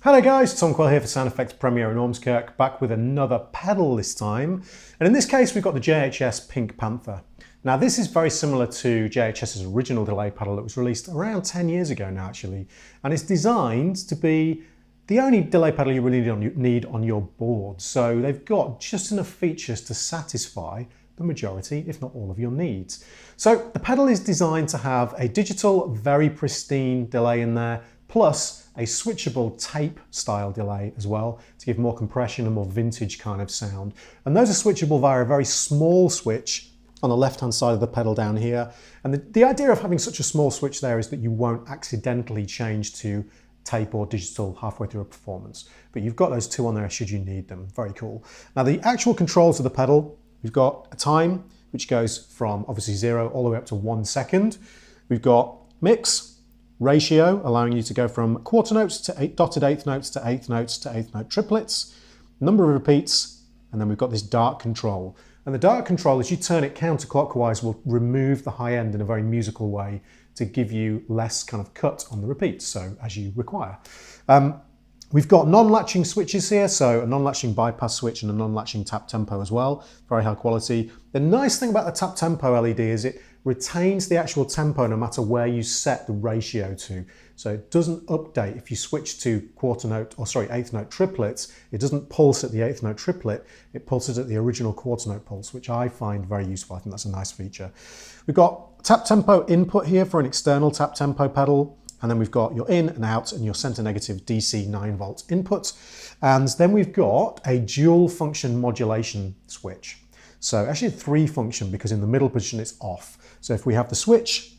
Hello guys, Tom Quayle here for Sound Effects Premiere in Ormskirk, back with another pedal this time. And in this case we've got the JHS Pink Panther. Now this is very similar to JHS's original delay pedal that was released around 10 years ago now actually. And it's designed to be the only delay pedal you really need on your board. So they've got just enough features to satisfy the majority, if not all of your needs. So the pedal is designed to have a digital, very pristine delay in there, plus a switchable tape style delay as well to give more compression and more vintage kind of sound. And those are switchable via a very small switch on the left hand side of the pedal down here. And the idea of having such a small switch there is that you won't accidentally change to tape or digital halfway through a performance. But you've got those two on there should you need them. Very cool. Now the actual controls of the pedal, we've got a time which goes from obviously 0 all the way up to 1 second. We've got mix, ratio, allowing you to go from quarter notes to dotted eighth notes to eighth notes to eighth note triplets, number of repeats, and then we've got this dark control. And the dark control, as you turn it counterclockwise, will remove the high end in a very musical way to give you less kind of cut on the repeats, so as you require. We've got non-latching switches here, so a non-latching bypass switch and a non-latching tap tempo as well, very high quality. The nice thing about the tap tempo LED is it retains the actual tempo no matter where you set the ratio to. So it doesn't update if you switch to eighth note triplets, it doesn't pulse at the eighth note triplet, it pulses at the original quarter note pulse, which I find very useful. I think that's a nice feature. We've got tap tempo input here for an external tap tempo pedal. And then we've got your in and out and your center negative DC 9 volt input. And then we've got a dual function modulation switch. So actually 3 function because in the middle position it's off. So if we have the switch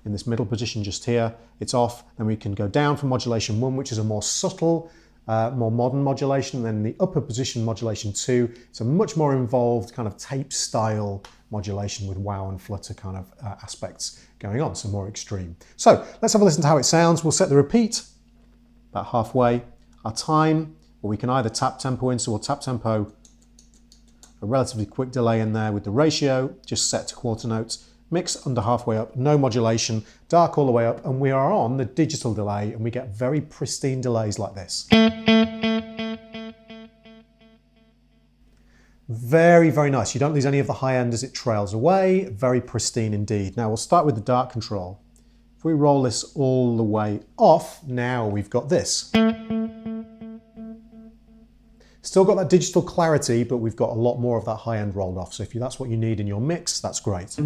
in this middle position just here, it's off. Then we can go down from modulation 1, which is a more subtle, more modern modulation. Then the upper position modulation 2, it's a much more involved kind of tape style modulation with wow and flutter kind of aspects going on, so more extreme. So let's have a listen to how it sounds. We'll set the repeat about halfway. Our time, well, we can either tap tempo in, so we'll tap tempo a relatively quick delay in there with the ratio just set to quarter notes, mix under halfway up, no modulation, dark all the way up, and we are on the digital delay and we get very pristine delays like this. Very, very nice. You don't lose any of the high end as it trails away. Very pristine indeed. Now we'll start with the dark control. If we roll this all the way off, now we've got this. Still got that digital clarity, but we've got a lot more of that high end rolled off. So if that's what you need in your mix, that's great.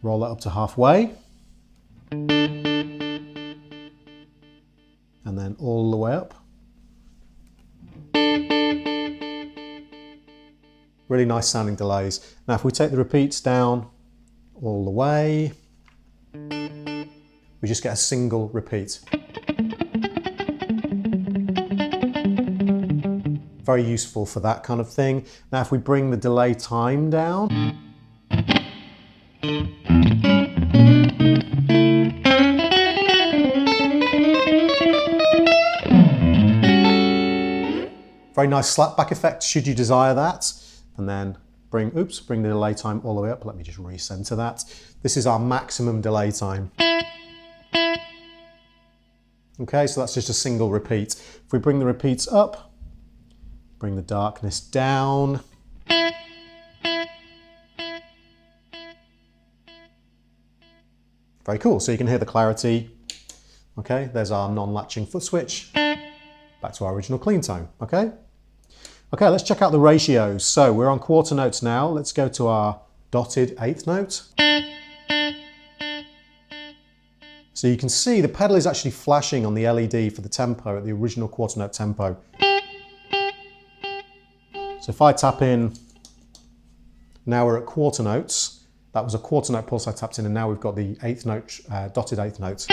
Roll that up to halfway. And then all the way up. Really nice sounding delays. Now if we take the repeats down all the way, we just get a single repeat. Very useful for that kind of thing. Now if we bring the delay time down, very nice slapback effect should you desire that. And then bring the delay time all the way up. Let me just recenter that. This is our maximum delay time. Okay, so that's just a single repeat. If we bring the repeats up, bring the darkness down. Very cool, so you can hear the clarity. Okay, there's our non-latching foot switch. Back to our original clean tone, okay? Okay, let's check out the ratios. So we're on quarter notes now. Let's go to our dotted eighth note. So you can see the pedal is actually flashing on the LED for the tempo at the original quarter note tempo. So if I tap in, now we're at quarter notes. That was a quarter note pulse I tapped in, and now we've got the eighth note, dotted eighth notes.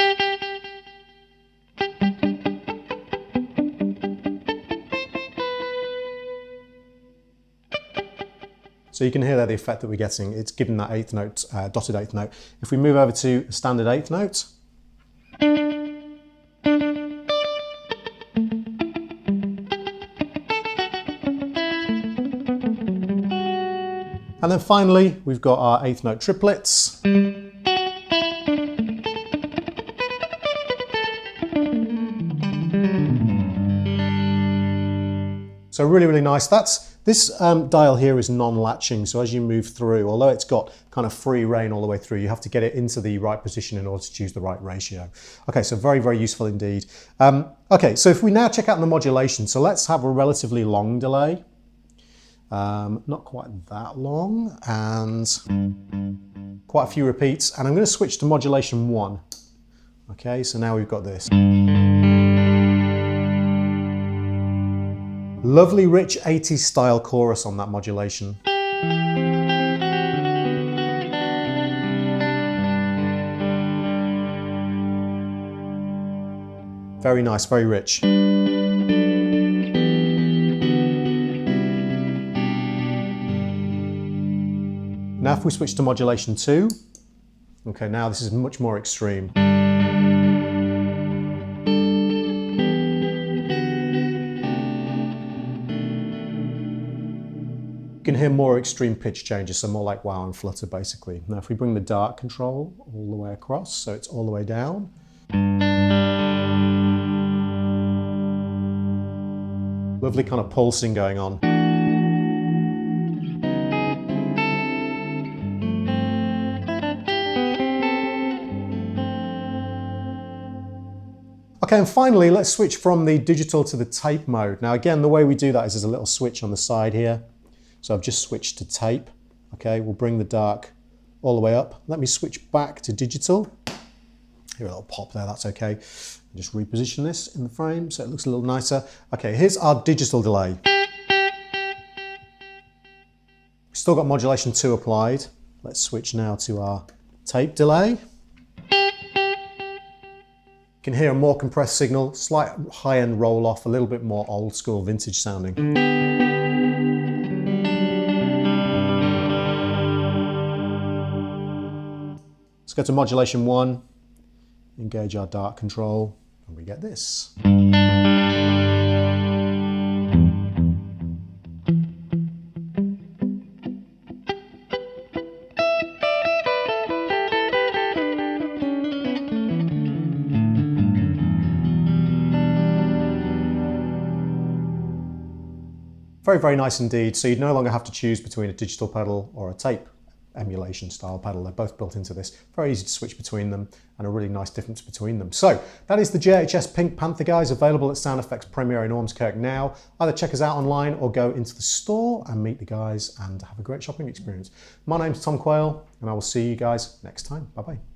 So you can hear there the effect that we're getting. It's giving that eighth note, dotted eighth note. If we move over to a standard eighth note, and then finally, we've got our eighth note triplets. So really, really nice. This dial here is non-latching, so as you move through, although it's got kind of free rein all the way through, you have to get it into the right position in order to choose the right ratio. Okay, so very, very useful indeed. Okay, so if we now check out the modulation, so let's have a relatively long delay. Not quite that long, and quite a few repeats, and I'm going to switch to modulation 1. Okay, so now we've got this. Lovely rich 80s style chorus on that modulation. Very nice, very rich. Now if we switch to modulation 2, okay, now this is much more extreme. You can hear more extreme pitch changes, so more like wow and flutter basically. Now if we bring the dark control all the way across, so it's all the way down. Lovely kind of pulsing going on. Okay, and finally, let's switch from the digital to the tape mode. Now again, the way we do that is there's a little switch on the side here. So I've just switched to tape. Okay, we'll bring the dark all the way up. Let me switch back to digital. Hear a little pop there, that's okay. Just reposition this in the frame so it looks a little nicer. Okay, here's our digital delay. We've still got modulation 2 applied. Let's switch now to our tape delay. You can hear a more compressed signal, slight high-end roll-off, a little bit more old school vintage sounding. Let's go to modulation 1, engage our dark control, and we get this. Very, very nice indeed. So you no longer have to choose between a digital pedal or a tape emulation style pedal. They're both built into this. Very easy to switch between them and a really nice difference between them. So that is the JHS Pink Panther, guys, available at Sound Effects Premiere in Ormskirk now. Either check us out online or go into the store and meet the guys and have a great shopping experience. My name's Tom Quayle and I will see you guys next time. Bye-bye.